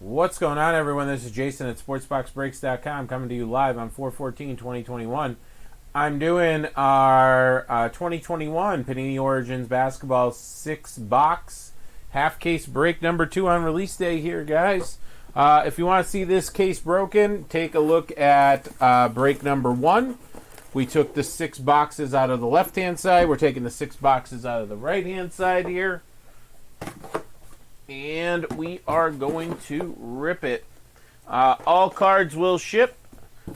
What's going on, everyone? This is Jason at SportsBoxBreaks.com coming to you live on 4/14/2021. I'm doing our 2021 Panini Origins Basketball 6-box half-case break number 2 on release day here, guys. If you want to see this case broken, take a look at break number 1. We took the 6 boxes out of the left-hand side. We're taking the 6 boxes out of the right-hand side here. And we are going to rip it. All cards will ship.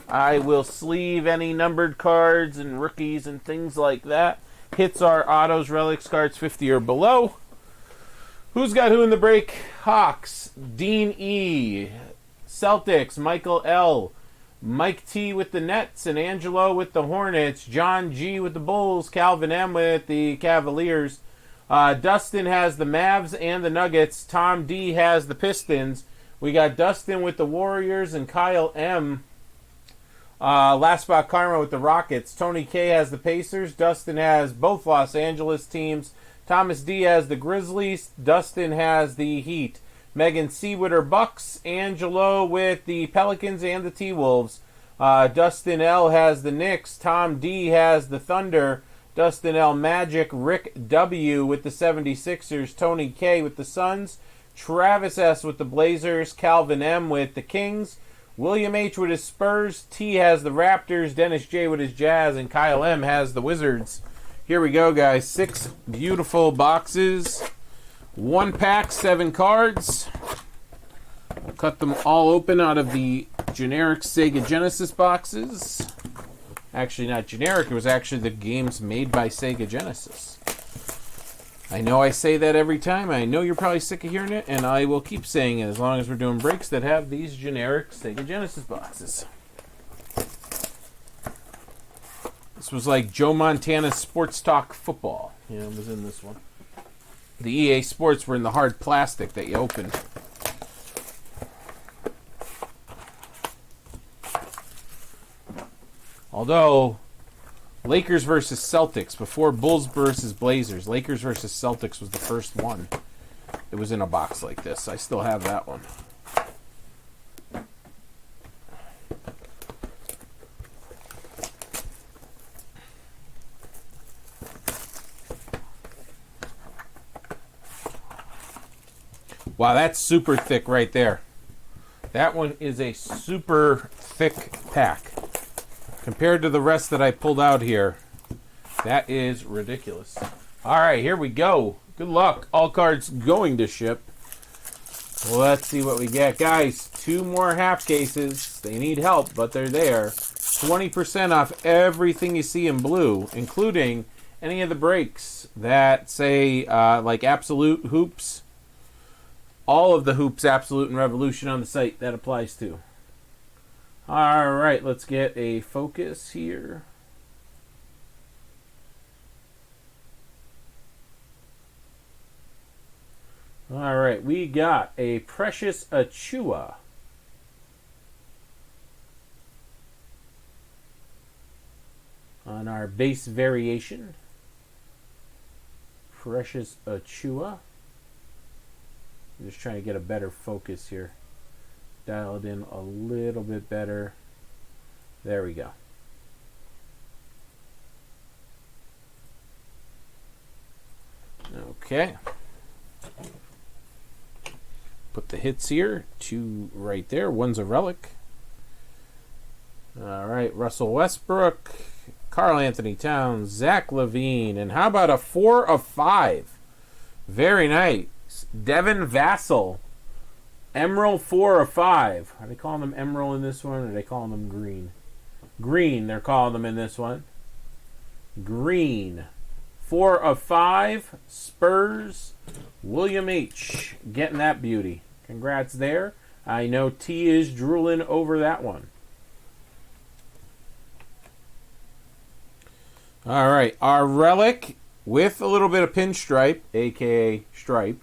I will sleeve any numbered cards and rookies and things like that. Hits are autos, relics, cards 50 or below. Who's got who in the break? Hawks, Dean E. Celtics, Michael L. Mike T with the Nets and Angelo with the Hornets. John G with the Bulls. Calvin M with the Cavaliers. Dustin has the Mavs and the Nuggets. Tom D has the Pistons. We got Dustin with the Warriors and Kyle M. Last spot Karma with the Rockets. Tony K has the Pacers. Dustin has both Los Angeles teams. Thomas D has the Grizzlies. Dustin has the Heat. Megan C with her Bucks. Angelo with the Pelicans and the T-Wolves. Dustin L has the Knicks. Tom D has the Thunder. Dustin L. Magic, Rick W. with the 76ers, Tony K. with the Suns, Travis S. with the Blazers, Calvin M. with the Kings, William H. with his Spurs, T. has the Raptors, Dennis J. with his Jazz, and Kyle M. has the Wizards. Here we go, guys. 6 beautiful boxes. 1 pack, 7 cards. I'll cut them all open out of the generic Sega Genesis boxes. Actually, not generic. It was actually the games made by Sega Genesis. I know I say that every time. I know you're probably sick of hearing it, and I will keep saying it as long as we're doing breaks that have these generic Sega Genesis boxes. This was like Joe Montana's Sports Talk Football. Yeah, it was in this one. The EA Sports were in the hard plastic that you opened. Although, Lakers versus Celtics, before Bulls versus Blazers, Lakers versus Celtics was the first one. It was in a box like this. I still have that one. Wow, that's super thick right there. That one is a super thick pack. Compared to the rest that I pulled out here, that is ridiculous. All right, here we go. Good luck. All cards going to ship. Let's see what we get. Guys, 2 more half cases. They need help, but they're there. 20% off everything you see in blue, including any of the breaks that say, like Absolute Hoops. All of the Hoops, Absolute, and Revolution on the site, that applies to. All right, let's get a focus here. All right, we got a Precious Achiuwa. On our base variation. Precious Achiuwa. I'm just trying to get a better focus here. Dial it in a little bit better. There we go. Okay. Put the hits here. 2 right there. 1's a relic. All right. Russell Westbrook, Karl Anthony Towns, Zach LaVine, and how about a 4 of 5? Very nice. Devin Vassell. Emerald 4 of 5. Are they calling them Emerald in this one, or are they calling them Green? Green, they're calling them in this one. Green. 4 of 5. Spurs. William H. getting that beauty. Congrats there. I know T is drooling over that one. All right. Our relic with a little bit of pinstripe, a.k.a. stripe.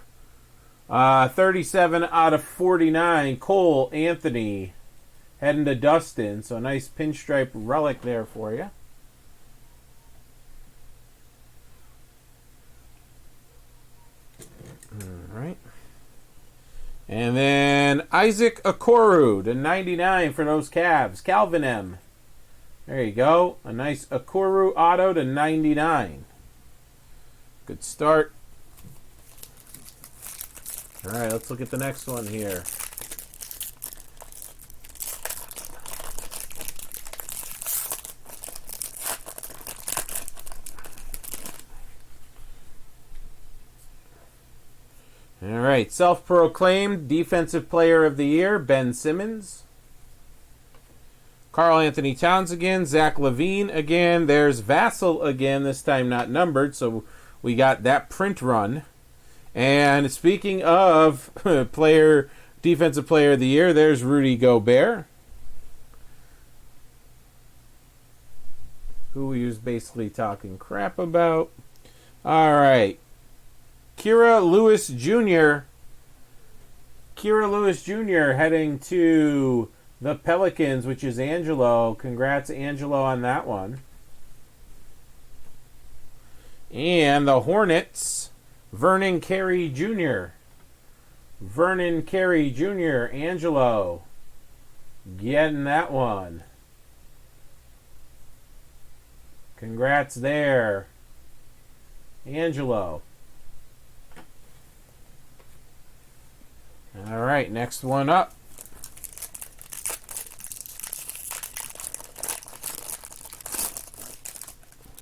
37 out of 49. Cole Anthony heading to Dustin. So a nice pinstripe relic there for you. All right. And then Isaac Okoro to 99 for those Cavs. Calvin M. There you go. A nice Okoro auto to 99. Good start. All right, let's look at the next one here. All right, self-proclaimed Defensive Player of the Year, Ben Simmons. Karl Anthony Towns again, Zach LaVine again. There's Vassell again, this time not numbered, so we got that print run. And speaking of Defensive Player of the Year, there's Rudy Gobert, who we was basically talking crap about. All right. Kira Lewis Jr. Heading to the Pelicans, which is Angelo. Congrats, Angelo, on that one. And the Hornets, Vernon Carey Jr. Angelo, getting that one. Congrats there, Angelo. All right, next one up.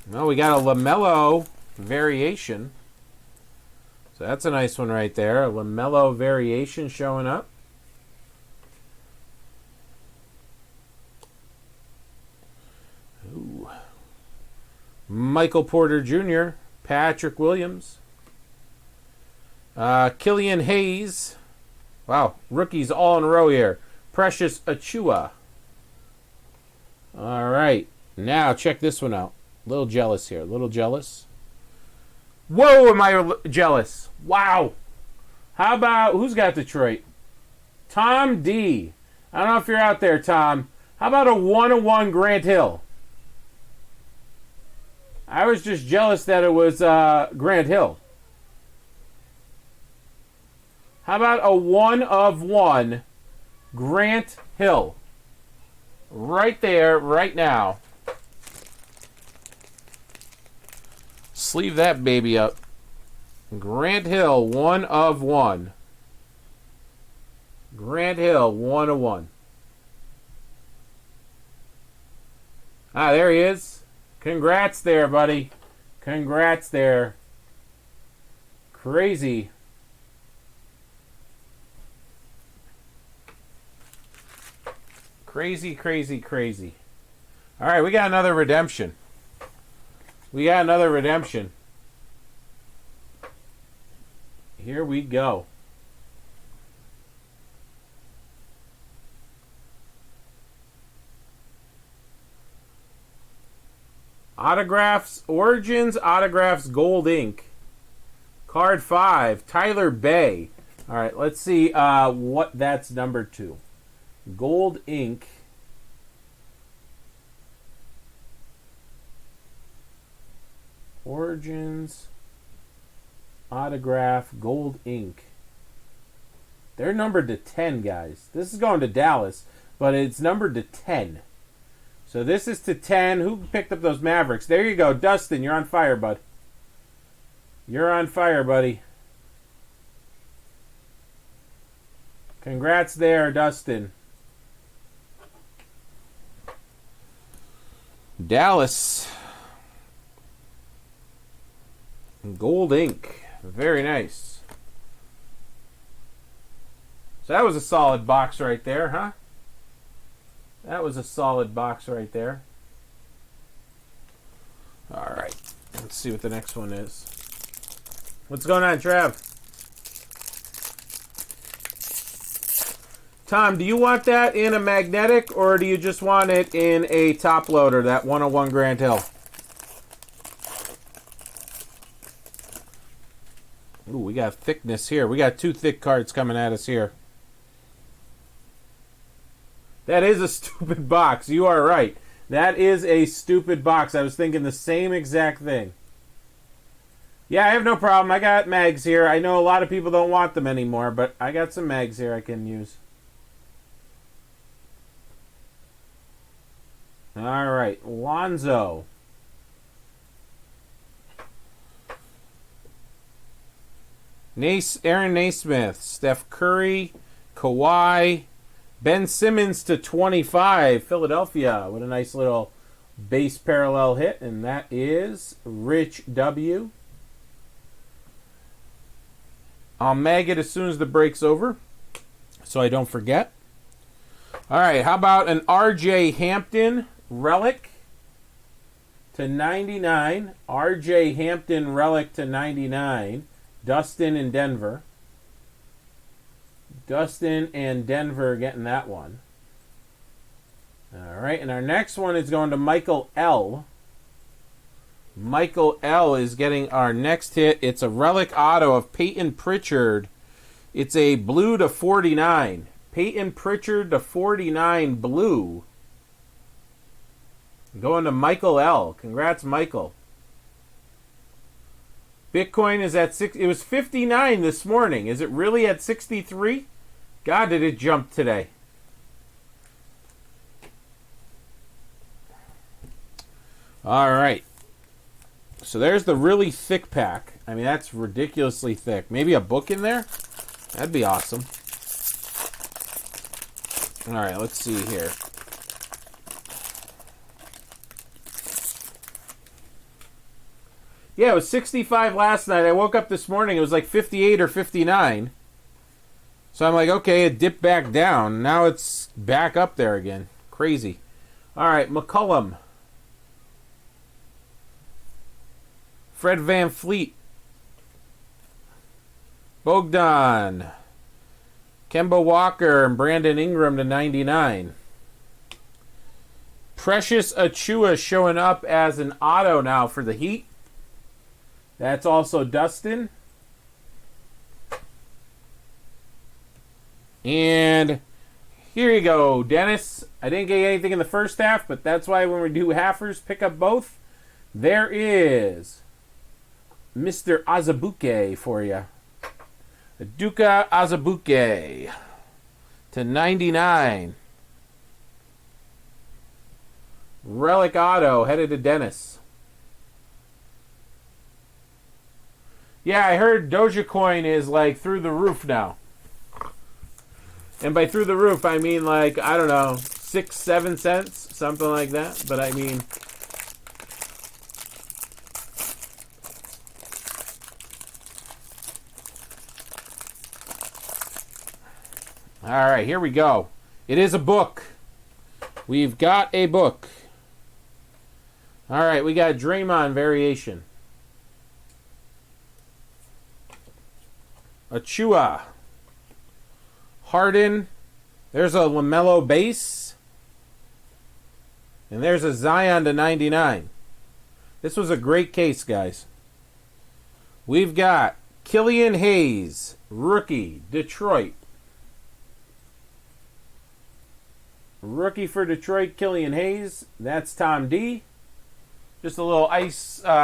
Well, we got a LaMelo variation. So that's a nice one right there. A LaMelo variation showing up. Ooh. Michael Porter Jr., Patrick Williams, Killian Hayes. Wow, rookies all in a row here. Precious Achua. All right, now check this one out. A little jealous here, a little jealous. Whoa, am I jealous? Wow. How about, who's got Detroit? Tom D. I don't know if you're out there, Tom. How about a 101 Grant Hill? I was just jealous that it was Grant Hill. How about a 1 of 1 Grant Hill? Right there, right now. Sleeve that baby up. Grant Hill, 1 of 1. Grant Hill, 1 of 1. Ah, there he is. Congrats there, buddy. Congrats there. Crazy. Crazy, crazy, crazy. All right, we got another redemption. Here we go. Autographs, Origins, Autographs, Gold Ink. Card 5, Tyler Bay. All right, let's see what that's numbered to. Gold Ink. Origins, Autograph, Gold Ink. They're numbered to 10, guys. This is going to Dallas, but it's numbered to 10. So this is to 10. Who picked up those Mavericks? There you go. Dustin, you're on fire, bud. You're on fire, buddy. Congrats there, Dustin. Dallas. Gold Ink. Very nice. So that was a solid box right there, huh? That was a solid box right there. All right. Let's see what the next one is. What's going on, Trav? Tom, do you want that in a magnetic or do you just want it in a top loader, that 101 Grant Hill? Ooh, we got thickness here. We got 2 thick cards coming at us here. That is a stupid box. You are right. That is a stupid box. I was thinking the same exact thing. Yeah, I have no problem. I got mags here. I know a lot of people don't want them anymore, but I got some mags here I can use. All right, Lonzo. Aaron Naismith, Steph Curry, Kawhi, Ben Simmons to 25, Philadelphia, with a nice little base parallel hit, and that is Rich W. I'll mag it as soon as the break's over, so I don't forget. All right, how about an RJ Hampton relic to 99? RJ Hampton relic to 99. Dustin in Denver. Dustin and Denver getting that one. All right, and our next one is going to Michael L. Michael L. is getting our next hit. It's a relic auto of Peyton Pritchard. It's a blue to 49. Peyton Pritchard to 49 blue. Going to Michael L. Congrats, Michael. Bitcoin is at 6. It was 59 this morning. Is it really at 63? God, did it jump today. All right. So there's the really thick pack. I mean, that's ridiculously thick. Maybe a book in there? That'd be awesome. All right, let's see here. Yeah, it was 65 last night. I woke up this morning. It was like 58 or 59. So I'm like, okay, it dipped back down. Now it's back up there again. Crazy. All right, McCollum. Fred VanVleet. Bogdan. Kemba Walker and Brandon Ingram to 99. Precious Achiuwa showing up as an auto now for the Heat. That's also Dustin. And here you go, Dennis. I didn't get anything in the first half, but that's why when we do halfers, pick up both. There is Mr. Azubuike for you. Duka Azubuike to 99. Relic auto headed to Dennis. Yeah, I heard Dogecoin is like through the roof now. And by through the roof, I mean like, I don't know, 6-7 cents, something like that. But I mean, all right, here we go. It is a book. We've got a book. All right, we got Draymond variation. Achiuwa. Harden. There's a LaMelo base. And there's a Zion to 99. This was a great case, guys. We've got Killian Hayes, rookie, Detroit. Rookie for Detroit, Killian Hayes. That's Tom D. Just a little icing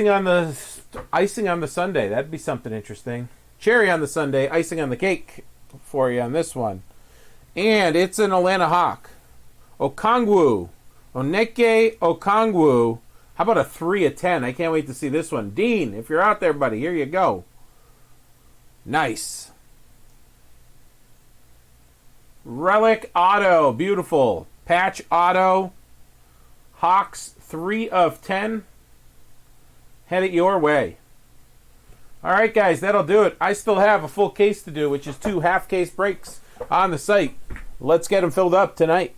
on the sundae. That'd be something interesting. Cherry on the sundae, icing on the cake for you on this one. And it's an Atlanta Hawk. Okongwu. Oneke Okongwu. How about a 3 of 10? I can't wait to see this one. Dean, if you're out there, buddy, here you go. Nice. Relic auto. Beautiful. Patch auto. Hawks 3 of 10. Head it your way. All right, guys, that'll do it. I still have a full case to do, which is 2 half-case breaks on the site. Let's get them filled up tonight.